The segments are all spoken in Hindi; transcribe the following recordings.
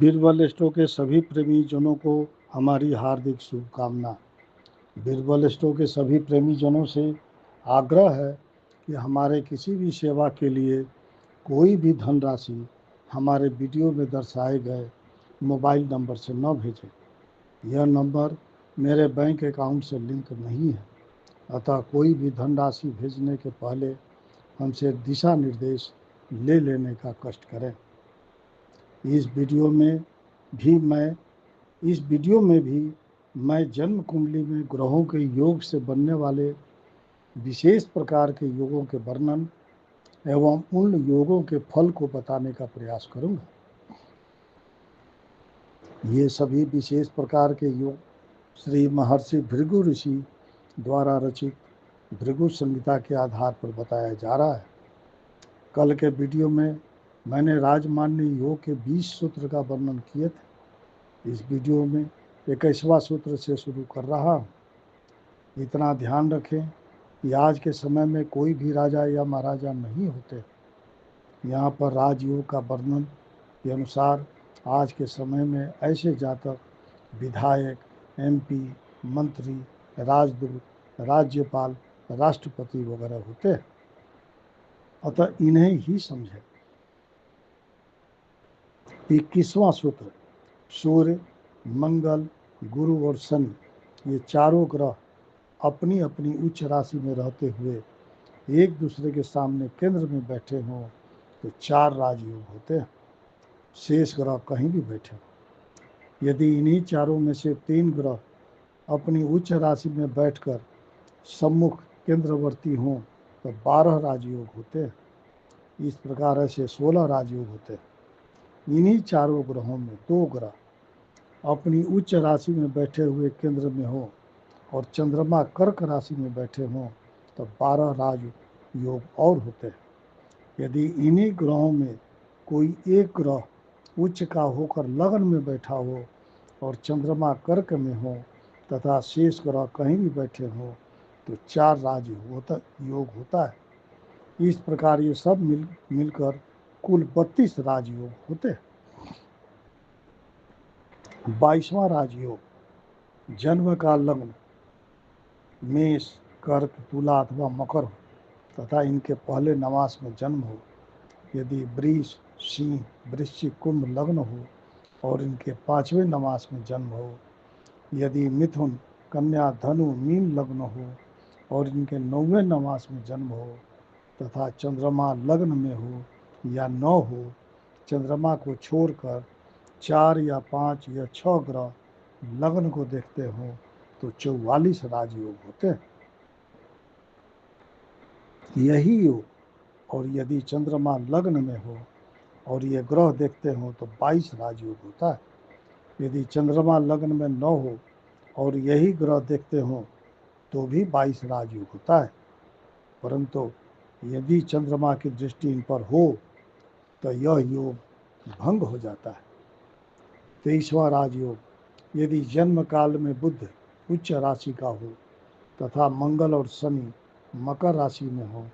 बीरबल स्टोव के सभी प्रेमी जनों को हमारी हार्दिक शुभकामना। बीरबल स्टोव के सभी प्रेमी जनों से आग्रह है कि हमारे किसी भी सेवा के लिए कोई भी धनराशि हमारे वीडियो में दर्शाए गए मोबाइल नंबर से न भेजें। यह नंबर मेरे बैंक अकाउंट से लिंक नहीं है, अतः कोई भी धनराशि भेजने के पहले हमसे दिशा निर्देश ले लेने का कष्ट करें। इस वीडियो में भी मैं जन्म कुंडली में ग्रहों के योग से बनने वाले विशेष प्रकार के योगों के वर्णन एवं उन योगों के फल को बताने का प्रयास करूंगा। ये सभी विशेष प्रकार के योग श्री महर्षि भृगु ऋषि द्वारा रचित भृगु संहिता के आधार पर बताया जा रहा है। कल के वीडियो में मैंने राजमान्य योग के 20 सूत्र का वर्णन किए थे। इस वीडियो में 21वां सूत्र से शुरू कर रहा हूँ। इतना ध्यान रखें कि आज के समय में कोई भी राजा या महाराजा नहीं होते। यहाँ पर राजयोग का वर्णन के अनुसार आज के समय में ऐसे जातक विधायक, MP, मंत्री, राजदूत, राज्यपाल, राष्ट्रपति वगैरह होते हैं, अतः इन्हें ही समझें। 21वां सूत्र, सूर्य, मंगल, गुरु और शनि ये चारों ग्रह अपनी अपनी उच्च राशि में रहते हुए एक दूसरे के सामने केंद्र में बैठे हों तो 4 राजयोग होते हैं। शेष ग्रह कहीं भी बैठे हों। यदि इन्हीं चारों में से 3 ग्रह अपनी उच्च राशि में बैठकर सम्मुख केंद्रवर्ती हों तो 12 राजयोग होते हैं। इस प्रकार ऐसे 16 राजयोग होते हैं। इन्हीं चारों ग्रहों में 2 ग्रह अपनी उच्च राशि में बैठे हुए केंद्र में हो और चंद्रमा कर्क राशि में बैठे हों तो 12 राजयोग और होते हैं। यदि इन्हीं ग्रहों में कोई एक ग्रह उच्च का होकर लग्न में बैठा हो और चंद्रमा कर्क में हो तथा शेष ग्रह कहीं भी बैठे हो तो 4 राजयोग होता है। इस प्रकार ये सब मिलकर कुल 32 राजयोग होते हैं। 22वां राजयोग, जन्म का लग्न मेष, कर्क, तुला अथवा मकर हो तथा इनके पहले नवास में जन्म हो। यदि वृष, सिंह, वृश्चिक, कुंभ लग्न हो और इनके 5वें नवास में जन्म हो। यदि मिथुन, कन्या, धनु, मीन लग्न हो और इनके 9वें नवास में जन्म हो तथा चंद्रमा लग्न में हो या न हो, चंद्रमा को छोड़कर 4 या 5 या 6 ग्रह लग्न को देखते हो तो 44 राजयोग होते हैं। यही योग और यदि चंद्रमा लग्न में हो और ये ग्रह देखते हो तो 22 राजयोग होता है। यदि चंद्रमा लग्न में न हो और यही ग्रह देखते हो तो भी 22 राजयोग होता है, परंतु यदि चंद्रमा की दृष्टि इन पर हो तो यह योग भंग हो जाता है। 23वां राजयोग, यदि जन्म काल में बुध उच्च राशि का हो तथा मंगल और शनि मकर राशि में हो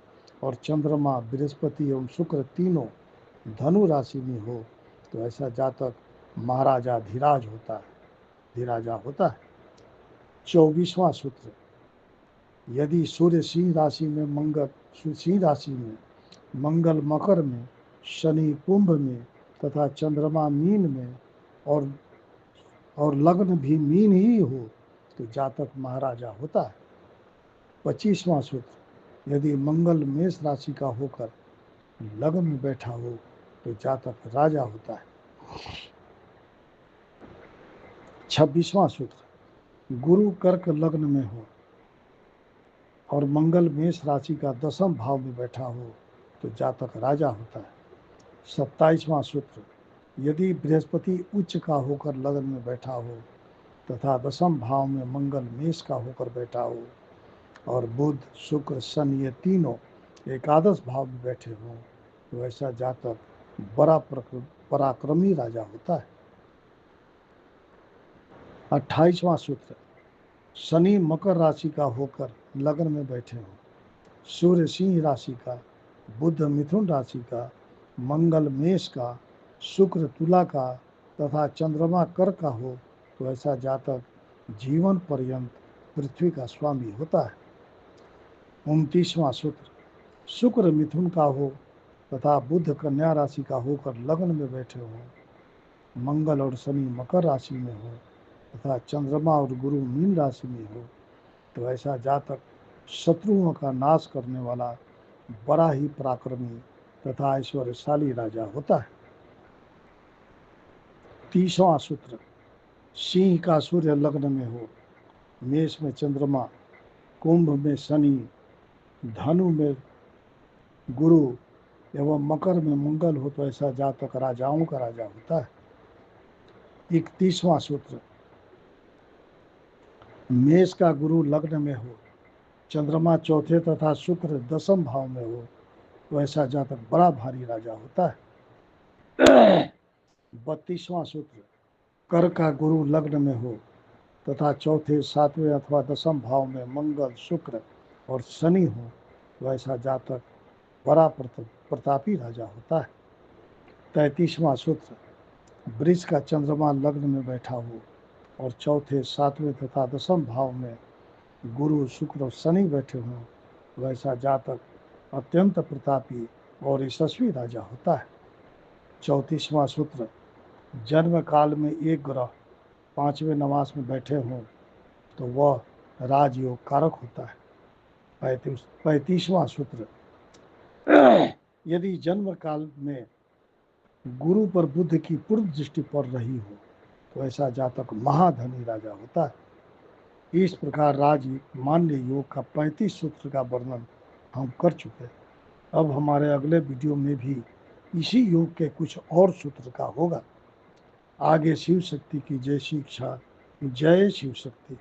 और चंद्रमा, बृहस्पति एवं शुक्र तीनों धनु राशि में हो तो ऐसा जातक महाराजा धीराजा होता है। 24वां सूत्र, यदि सूर्य सिंह राशि में मंगल मकर में, शनि कुंभ में तथा चंद्रमा मीन में और लग्न भी मीन ही हो तो जातक महाराजा होता है। 25वां सूत्र, यदि मंगल मेष राशि का होकर लग्न में बैठा हो तो जातक राजा होता है। 26वां सूत्र, गुरु कर्क लग्न में हो और मंगल मेष राशि का 10वें भाव में बैठा हो तो जातक राजा होता है। 27वां सूत्र, यदि बृहस्पति उच्च का होकर लग्न में बैठा हो तथा 10वें भाव में मंगल मेष का होकर बैठा हो और बुध, शुक्र, शनि ये तीनों एकादश भाव में बैठे हों तो ऐसा जातक बड़ा पराक्रमी राजा होता है। 28वां सूत्र, शनि मकर राशि का होकर लग्न में बैठे हों, सूर्य सिंह राशि का, बुध मिथुन राशि का, मंगल मेष का, शुक्र तुला का तथा चंद्रमा कर का हो तो ऐसा जातक जीवन पर्यंत पृथ्वी का स्वामी होता है। 29वां सूत्र, शुक्र मिथुन का हो तथा बुध कन्या राशि का होकर लग्न में बैठे हों, मंगल और शनि मकर राशि में हो तथा चंद्रमा और गुरु मीन राशि में हो तो ऐसा जातक शत्रुओं का नाश करने वाला बड़ा ही पराक्रमी तथा ऐश्वर्यशाली राजा होता है। 30वां सूत्र, सिंह का सूर्य लग्न में हो, मेष में चंद्रमा, कुंभ में शनि, धनु में गुरु एवं मकर में मंगल हो तो ऐसा जातक राजाओं का राजा होता है। 31वां सूत्र, मेष का गुरु लग्न में हो, चंद्रमा चौथे तथा शुक्र 10वें भाव में हो तो ऐसा जातक बड़ा भारी राजा होता है। 32वां सूत्र, कर का गुरु लग्न में हो तथा चौथे 7वें अथवा 10वें भाव में मंगल शुक्र और शनि हो तो ऐसा जातक बड़ा प्रतापी राजा होता है। 33वां सूत्र, वृष का चंद्रमा लग्न में बैठा हो और चौथे 7वें तथा 10वें भाव में गुरु शुक्र और शनि बैठे हों तो ऐसा जातक अत्यंत प्रतापी और यशस्वी राजा होता है। 34वां सूत्र, जन्म काल में एक ग्रह 5वें नवास में बैठे हों तो वह राजयोग कारक होता है। 35वां सूत्र, यदि जन्म काल में गुरु पर बुध की पूर्व दृष्टि पड़ रही हो तो ऐसा जातक महाधनी राजा होता है। इस प्रकार मान्य योग का 35 सूत्र का वर्णन हम कर चुके हैं। अब हमारे अगले वीडियो में भी इसी योग के कुछ और सूत्र का होगा। आगे शिव शक्ति की जय शिक्षा, जय शिव शक्ति।